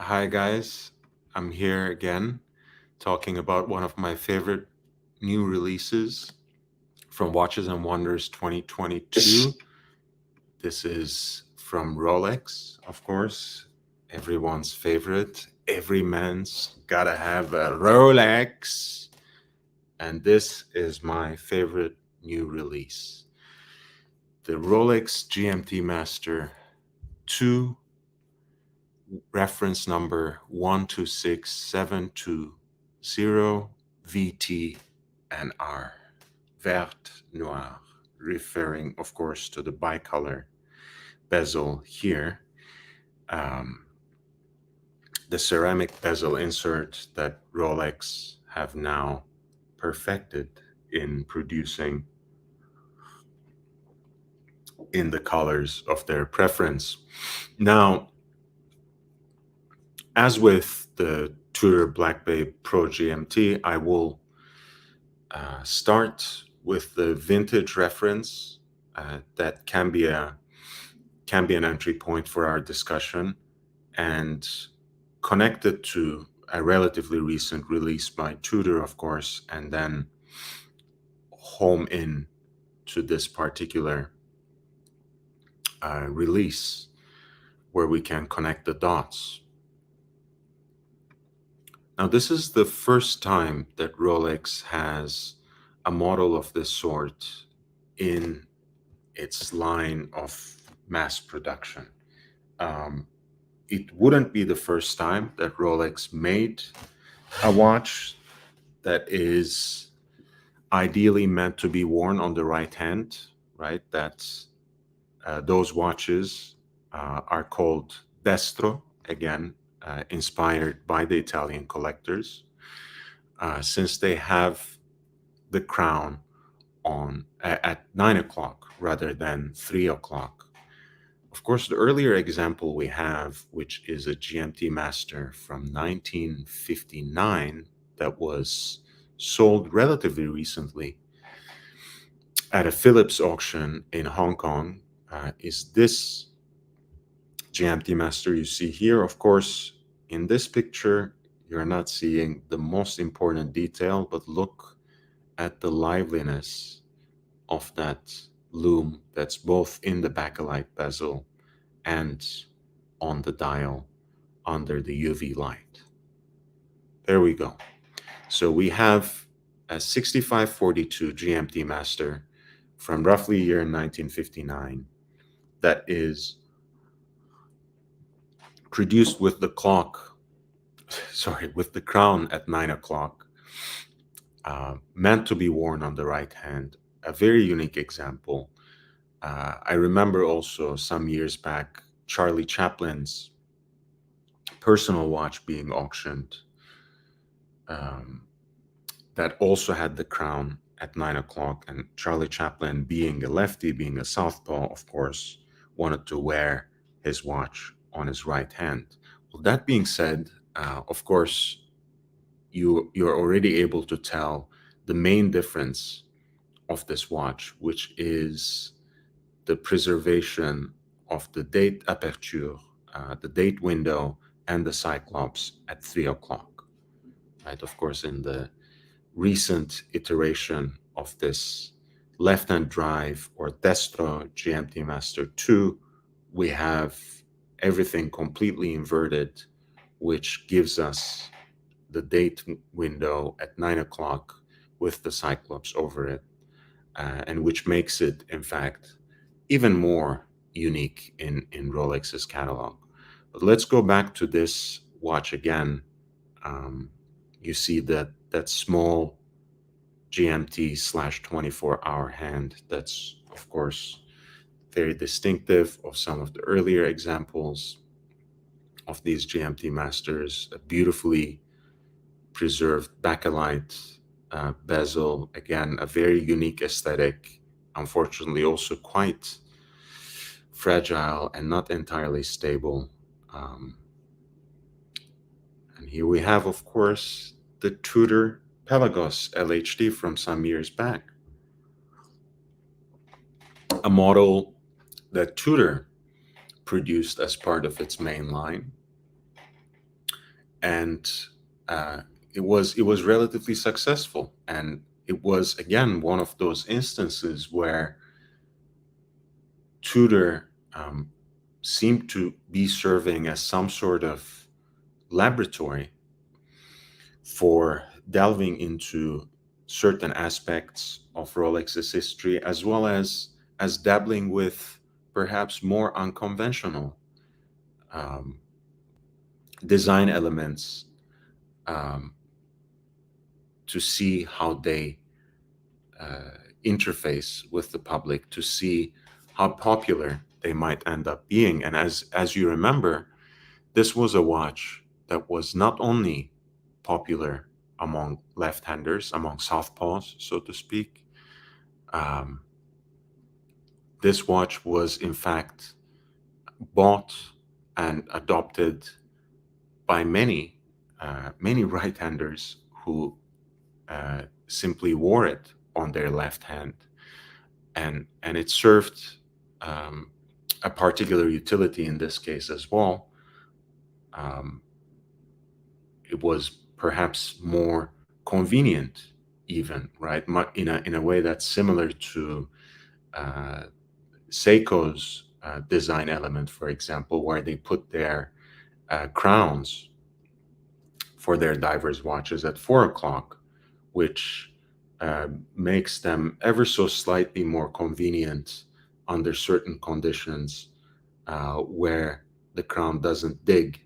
Hi, guys. I'm here again talking about one of my favorite new releases from Watches and Wonders 2022. This is from Rolex, of course, everyone's favorite. Every man's gotta have a Rolex. And this is my favorite new release, the Rolex GMT-Master II, reference number 126720 VTNR, Vert Noir, referring, of course, to the bicolor bezel here. Um, the ceramic bezel insert that Rolex have now perfected in producing in the colors of their preference. Now, as with the Tudor Black Bay Pro GMT, I will start with the vintage reference that can be an entry point for our discussion, and connect it to a relatively recent release by Tudor, of course, and then home in to this particular release where we can connect the dots. Now, this is the first time that Rolex has a model of this sort in its line of mass production. It wouldn't be the first time that Rolex made a watch that is ideally meant to be worn on the right hand, right? Those watches are called Destro, again, inspired by the Italian collectors, since they have the crown on at 9 o'clock rather than 3 o'clock. Of course, the earlier example we have, which is a GMT Master from 1959 that was sold relatively recently at a Phillips auction in Hong Kong, is this GMT Master you see here. Of course, in this picture, you're not seeing the most important detail, but look at the liveliness of that lume that's both in the bakelite bezel and on the dial under the UV light. There we go. So we have a 6542 GMT Master from roughly year 1959 that is produced with the clock, with the crown at 9 o'clock, meant to be worn on the right hand. A very unique example. I remember also some years back, Charlie Chaplin's personal watch being auctioned, that also had the crown at 9 o'clock. And Charlie Chaplin, being a lefty, being a southpaw, of course, wanted to wear his watch on his right hand. Well, that being said, of course, you're already able to tell the main difference of this watch, which is the preservation of the date aperture, the date window, and the cyclops at 3 o'clock. Right? Of course, in the recent iteration of this left-hand drive or Destro GMT Master II, we have everything completely inverted, which gives us the date window at 9 o'clock with the cyclops over it, and which makes it, in fact, even more unique in Rolex's catalog. But let's go back to this watch again. You see that small GMT/24-hour hand. That's, of course, very distinctive of some of the earlier examples of these GMT Masters. A beautifully preserved bakelite bezel. Again, a very unique aesthetic. Unfortunately, also quite fragile and not entirely stable. And here we have, of course, the Tudor Pelagos LHD from some years back. A model that Tudor produced as part of its main line. and uh, it was relatively successful, and it was again one of those instances where Tudor seemed to be serving as some sort of laboratory for delving into certain aspects of Rolex's history, as well as dabbling with perhaps more unconventional um, design elements, um, to see how they interface with the public, to see how popular they might end up being. And as you remember, this was a watch that was not only popular among left-handers, among southpaws, so to speak. Um, this watch was in fact bought and adopted by many right-handers who simply wore it on their left hand, and it served um, a particular utility in this case as well. Um, it was perhaps more convenient, even, right? In a way that's similar to uh, Seiko's design element, for example, where they put their crowns for their divers watches at 4 o'clock, which makes them ever so slightly more convenient under certain conditions, where the crown doesn't dig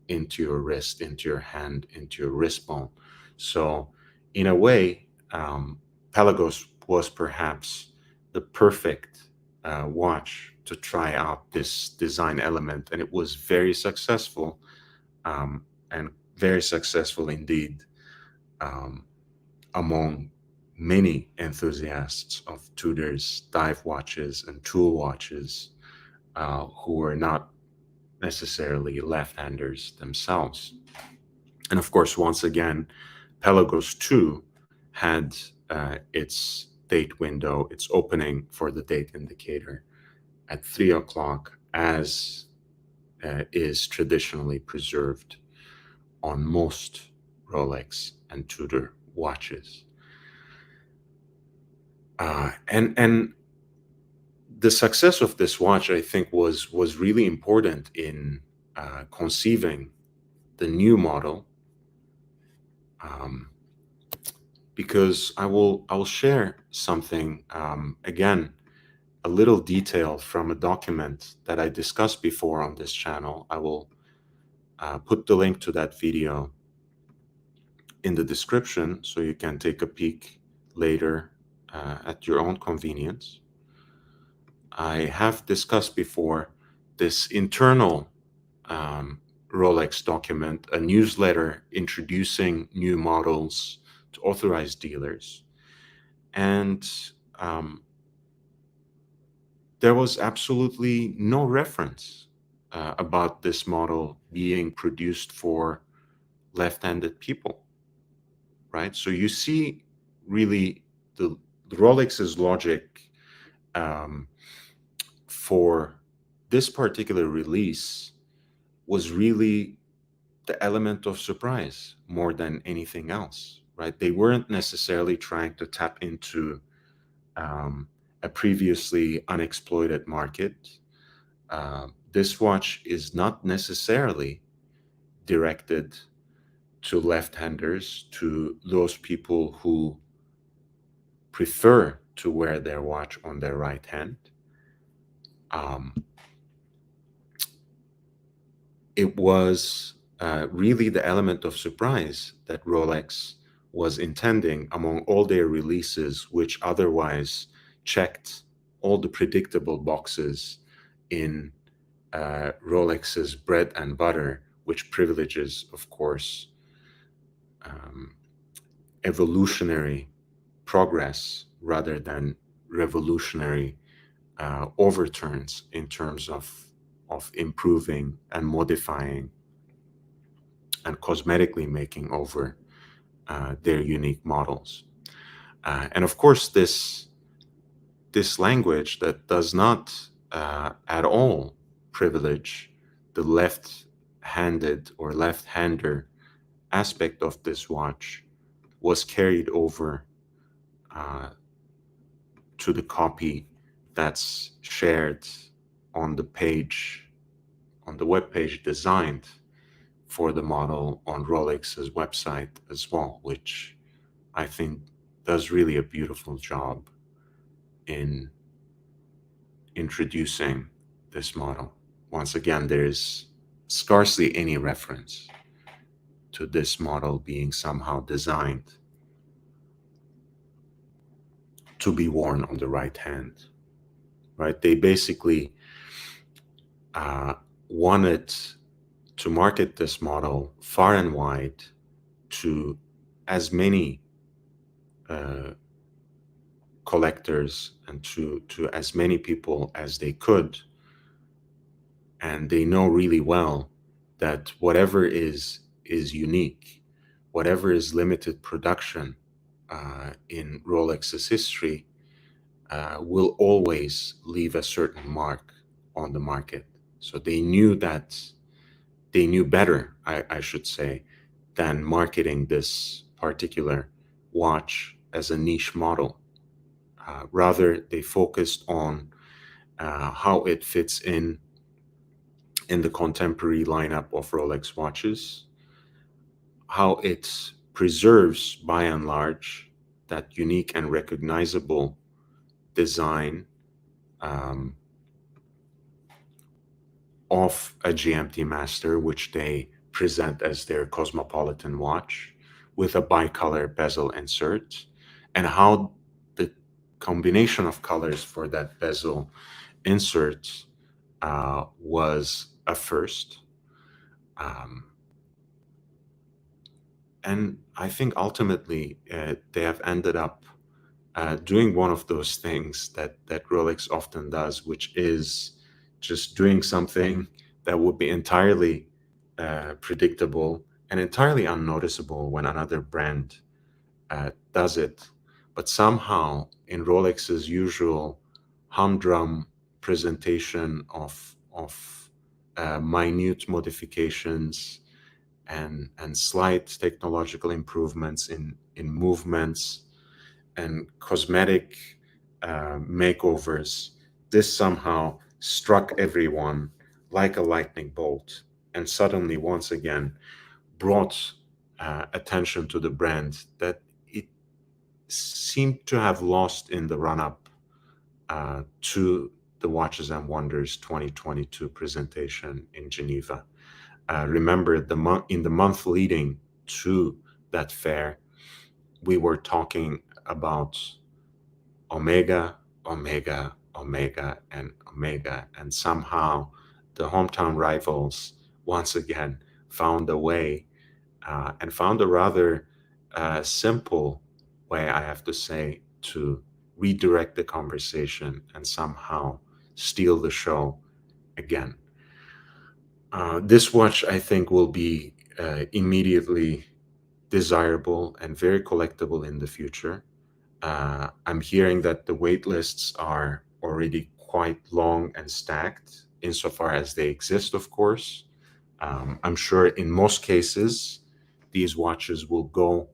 into your wrist, into your hand, into your wrist bone. So, in a way, Pelagos was perhaps the perfect watch to try out this design element, and it was very successful, and very successful indeed, um, among many enthusiasts of Tudor's dive watches and tool watches, who were not necessarily left-handers themselves. And of course, once again, Pelagos 2 had its date window, its opening for the date indicator at 3 o'clock, as is traditionally preserved on most Rolex and Tudor watches. And the success of this watch, I think, was really important in conceiving the new model, um, because I will share something, again, a little detail from a document that I discussed before on this channel. I will put the link to that video in the description so you can take a peek later at your own convenience. I have discussed before this internal Rolex document, a newsletter introducing new models to authorized dealers. And um, there was absolutely no reference about this model being produced for left-handed people, right? So you see really the Rolex's logic um, for this particular release was really the element of surprise more than anything else, right? They weren't necessarily trying to tap into um, a previously unexploited market. This watch is not necessarily directed to left-handers, to those people who prefer to wear their watch on their right hand. Um, it was really the element of surprise that Rolex was intending among all their releases, which otherwise checked all the predictable boxes in Rolex's bread and butter, which privileges, of course, um, evolutionary progress rather than revolutionary overturns in terms of improving and modifying and cosmetically making over their unique models. And of course, this language that does not at all privilege the left-handed or left-hander aspect of this watch was carried over uh, to the copy that's shared on the page, on the web page designed for the model on Rolex's website as well, which I think does really a beautiful job in introducing this model. Once again, there's scarcely any reference to this model being somehow designed to be worn on the right hand, right? They basically uh, wanted to market this model far and wide to as many uh, collectors and to as many people as they could. And they know really well that whatever is unique, whatever is limited production in Rolex's history, will always leave a certain mark on the market. So they knew that, they knew better, I should say, than marketing this particular watch as a niche model. Rather, they focused on how it fits in the contemporary lineup of Rolex watches, how it preserves, by and large, that unique and recognizable design um, of a GMT Master, which they present as their cosmopolitan watch with a bicolor bezel insert, and how the combination of colors for that bezel insert was a first. Um, and I think ultimately they have ended up doing one of those things that Rolex often does, which is just doing something that would be entirely predictable and entirely unnoticeable when another brand does it. But somehow, in Rolex's usual humdrum presentation of minute modifications and slight technological improvements in movements and cosmetic makeovers, this somehow struck everyone like a lightning bolt and suddenly, once again, brought attention to the brand that it seemed to have lost in the run up to the Watches and Wonders 2022 presentation in Geneva. Remember, in the month leading to that fair, we were talking about Omega, Omega, Omega, and Omega, and somehow the hometown rivals once again found a way and found a rather simple way, I have to say, to redirect the conversation and somehow steal the show again. This watch, I think, will be immediately desirable and very collectible in the future. I'm hearing that the wait lists are already quite long and stacked insofar as they exist, of course. I'm sure in most cases, these watches will go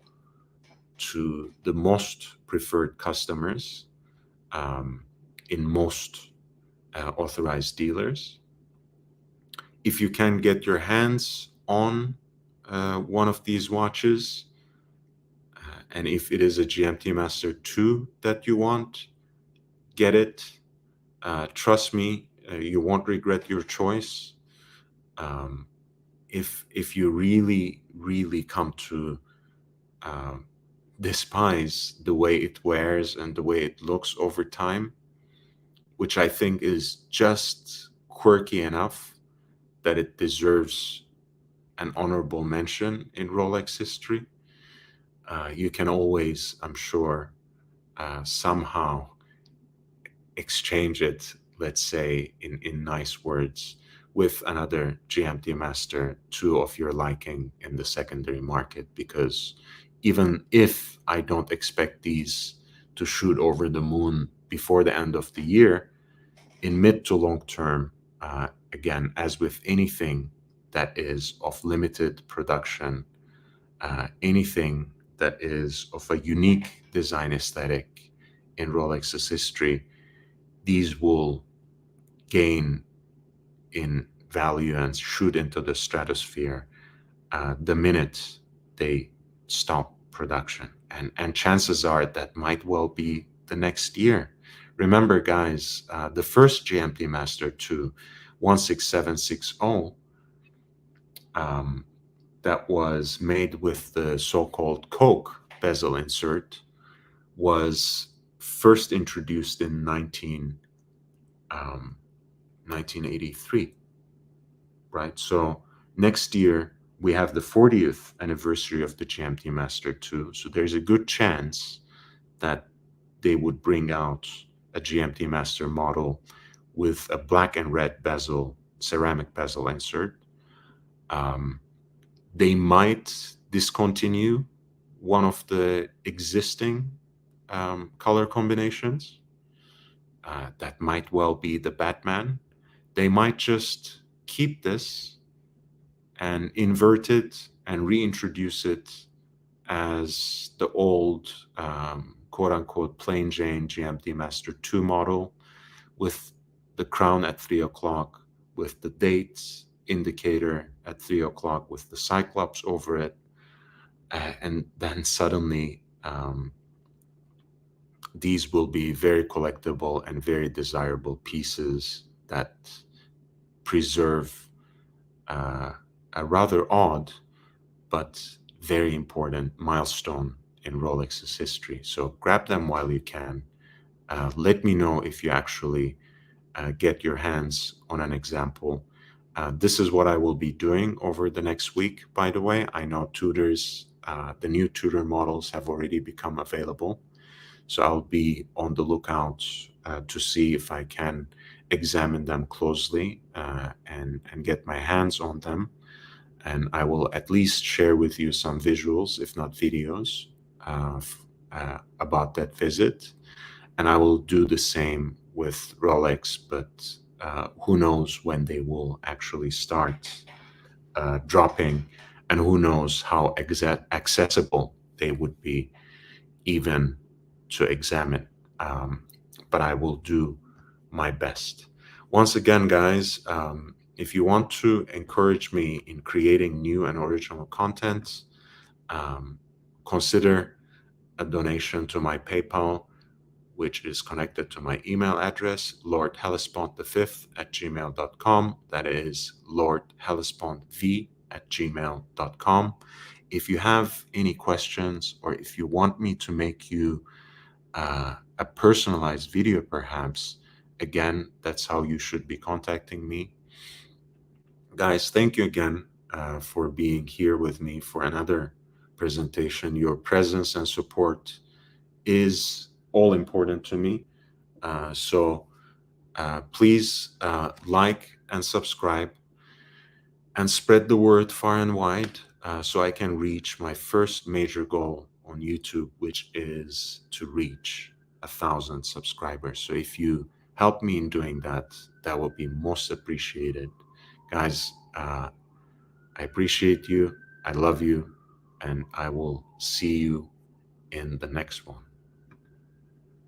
to the most preferred customers um, in most authorized dealers. If you can get your hands on one of these watches, and if it is a GMT Master II that you want, get it. Trust me, you won't regret your choice. Um, if you really come to uh, despise the way it wears and the way it looks over time, which I think is just quirky enough that it deserves an honorable mention in Rolex history, you can always, I'm sure, somehow exchange it, let's say, in nice words, with another GMT Master II of your liking in the secondary market. Because even if I don't expect these to shoot over the moon before the end of the year, in mid to long term, again, as with anything that is of limited production, anything that is of a unique design aesthetic in Rolex's history, these will gain in value and shoot into the stratosphere the minute they stop production. And chances are that might well be the next year. Remember, guys, the first GMT Master II 16760 that was made with the so-called Coke bezel insert was first introduced in 1983, right? So next year we have the 40th anniversary of the GMT Master II. So there's a good chance that they would bring out a GMT Master model with a black and red bezel, ceramic bezel insert. They might discontinue one of the existing color combinations. That might well be the Batman. They might just keep this and invert it and reintroduce it as the old quote unquote plain Jane GMT Master II model with the crown at 3 o'clock, with the dates indicator at 3 o'clock, with the Cyclops over it. And then suddenly, these will be very collectible and very desirable pieces that preserve a rather odd but very important milestone in Rolex's history. So grab them while you can. Let me know if you actually get your hands on an example. This is what I will be doing over the next week, by the way. I know the new Tudor models have already become available. So I'll be on the lookout to see if I can examine them closely and get my hands on them. And I will at least share with you some visuals, if not videos, about that visit. And I will do the same with Rolex, but who knows when they will actually start dropping, and who knows how accessible they would be even to examine. But I will do my best. Once again, guys, if you want to encourage me in creating new and original content, consider a donation to my PayPal, which is connected to my email address, lordhellespont5@gmail.com. That is lordhellespont@gmail.com. If you have any questions, or if you want me to make you a personalized video, perhaps, again, that's how you should be contacting me. Guys, thank you again for being here with me for another presentation. Your presence and support is all important to me. So please like and subscribe and spread the word far and wide so I can reach my first major goal on YouTube, which is to reach 1,000 subscribers. So if you help me in doing that, that will be most appreciated. Guys, I appreciate you. I love you. And I will see you in the next one.